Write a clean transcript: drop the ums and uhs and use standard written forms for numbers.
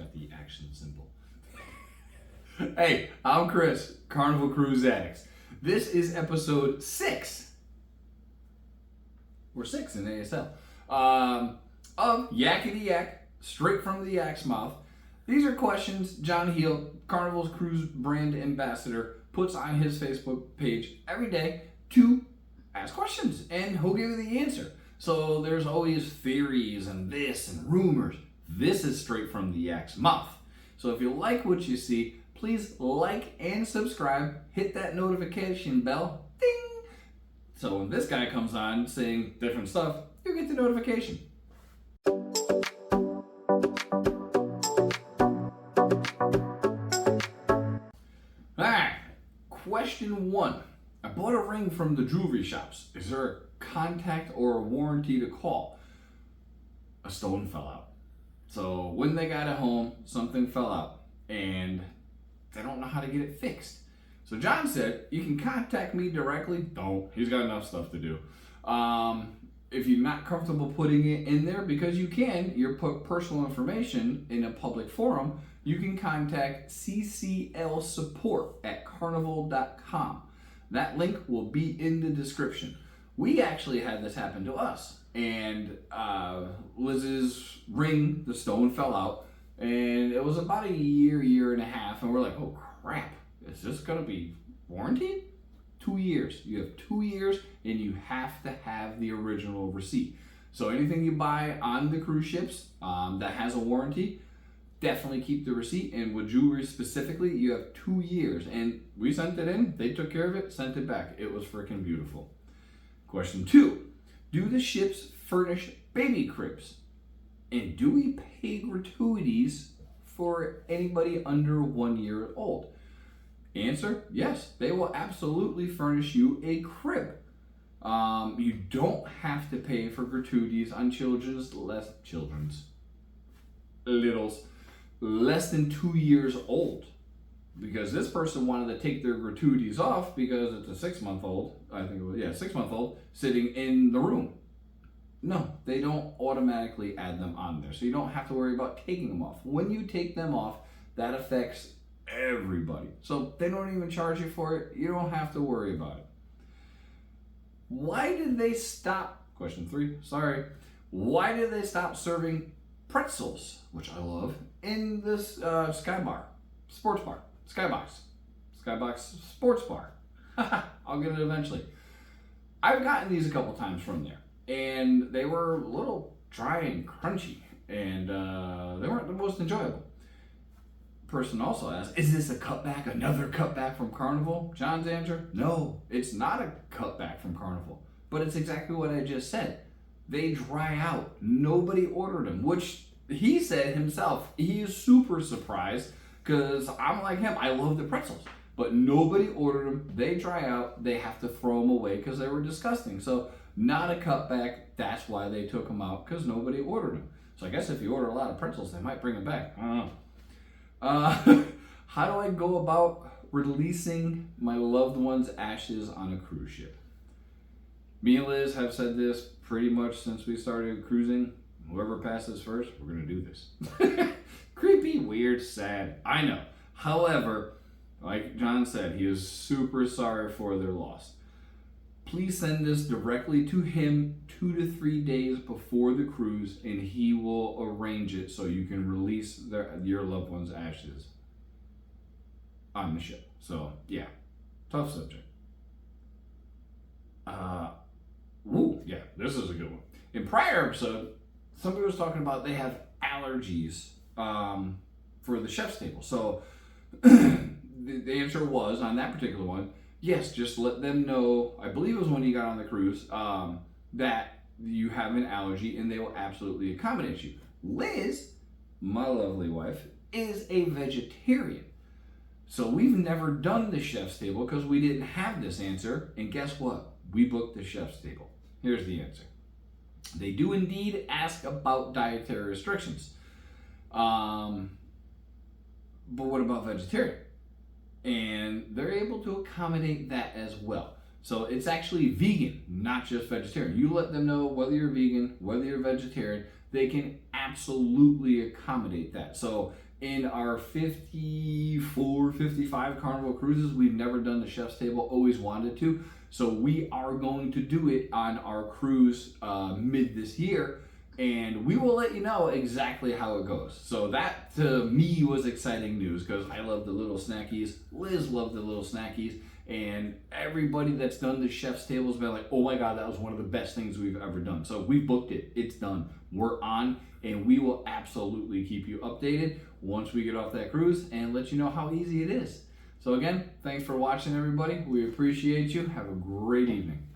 got the action symbol. Hey, I'm Chris, Carnival Cruise Addicts. This is episode 6. We're 6 in ASL. Of Yakety-Yak, straight from the Yak's mouth. These are questions John Heel, Carnival's cruise brand ambassador, puts on his Facebook page every day to ask questions, and he'll give you the answer. So there's always theories and this and rumors. This is straight from the Yak's mouth. So if you like what you see, please like and subscribe. Hit that notification bell. Ding! So when this guy comes on saying different stuff, you get the notification. Alright, question 1. I bought a ring from the jewelry shops. Is there a contact or a warranty to call? A stone fell out. So when they got it home, something fell out and they don't know how to get it fixed. So John said, you can contact me directly. Don't. He's got enough stuff to do. If you're not comfortable putting it in there, because you can, you put personal information in a public forum, you can contact CCL support at carnival.com. That link will be in the description. We actually had this happen to us, and Liz's ring, the stone fell out, and it was about a year and a half, and we're like, oh crap, is this gonna be warranted? 2 years. You have 2 years, and you have to have the original receipt. So anything you buy on the cruise ships that has a warranty, definitely keep the receipt. And with jewelry specifically, you have 2 years. And we sent it in, they took care of it, sent it back. It was freaking beautiful. Question 2, do the ships furnish baby cribs? And do we pay gratuities for anybody under 1 year old? Answer, yes, they will absolutely furnish you a crib. You don't have to pay for gratuities on littles less than 2 years old. Because this person wanted to take their gratuities off because it's a 6-month-old, I think it was, 6-month-old, sitting in the room. No, they don't automatically add them on there. So you don't have to worry about taking them off. When you take them off, that affects everybody. So they don't even charge you for it. You don't have to worry about it. Why did they stop, question 3, sorry. Why did they stop serving pretzels, which I love, in this sports bar? Skybox sports bar. I'll get it eventually. I've gotten these a couple times from there, and they were a little dry and crunchy, and they weren't the most enjoyable. Person also asked, is this a cutback, another cutback from Carnival? John's answer, no, it's not a cutback from Carnival, but it's exactly what I just said. They dry out. Nobody ordered them, which he said himself, he is super surprised, because I'm like him, I love the pretzels, but nobody ordered them. They dry out, they have to throw them away because they were disgusting. So not a cutback, that's why they took them out, because nobody ordered them. So I guess if you order a lot of pretzels, they might bring them back. I don't know. How do I go about releasing my loved one's ashes on a cruise ship? Me and Liz have said this pretty much since we started cruising. Whoever passes first, we're going to do this. Creepy, weird, sad. I know. However, like John said, he is super sorry for their loss. Please send this directly to him 2 to 3 days before the cruise, and he will arrange it so you can release your loved one's ashes on the ship. So, yeah, tough subject. This is a good one. In prior episode, somebody was talking about they have allergies for the chef's table. So, the answer was, on that particular one, yes, just let them know, I believe it was when you got on the cruise, that you have an allergy and they will absolutely accommodate you. Liz, my lovely wife, is a vegetarian. So we've never done the chef's table because we didn't have this answer. And guess what? We booked the chef's table. Here's the answer. They do indeed ask about dietary restrictions. But what about vegetarian? And they're able to accommodate that as well. So it's actually vegan, not just vegetarian. You let them know whether you're vegan, whether you're vegetarian, they can absolutely accommodate that. So in our 54, 55 Carnival cruises, we've never done the chef's table, always wanted to. So we are going to do it on our cruise mid this year, and we will let you know exactly how it goes. So that to me was exciting news because I love the little snackies. Liz loved the little snackies, and everybody that's done the chef's table has been like, oh my God, that was one of the best things we've ever done. So we booked it, it's done, we're on, and we will absolutely keep you updated once we get off that cruise and let you know how easy it is. So again, thanks for watching, everybody. We appreciate you. Have a great evening.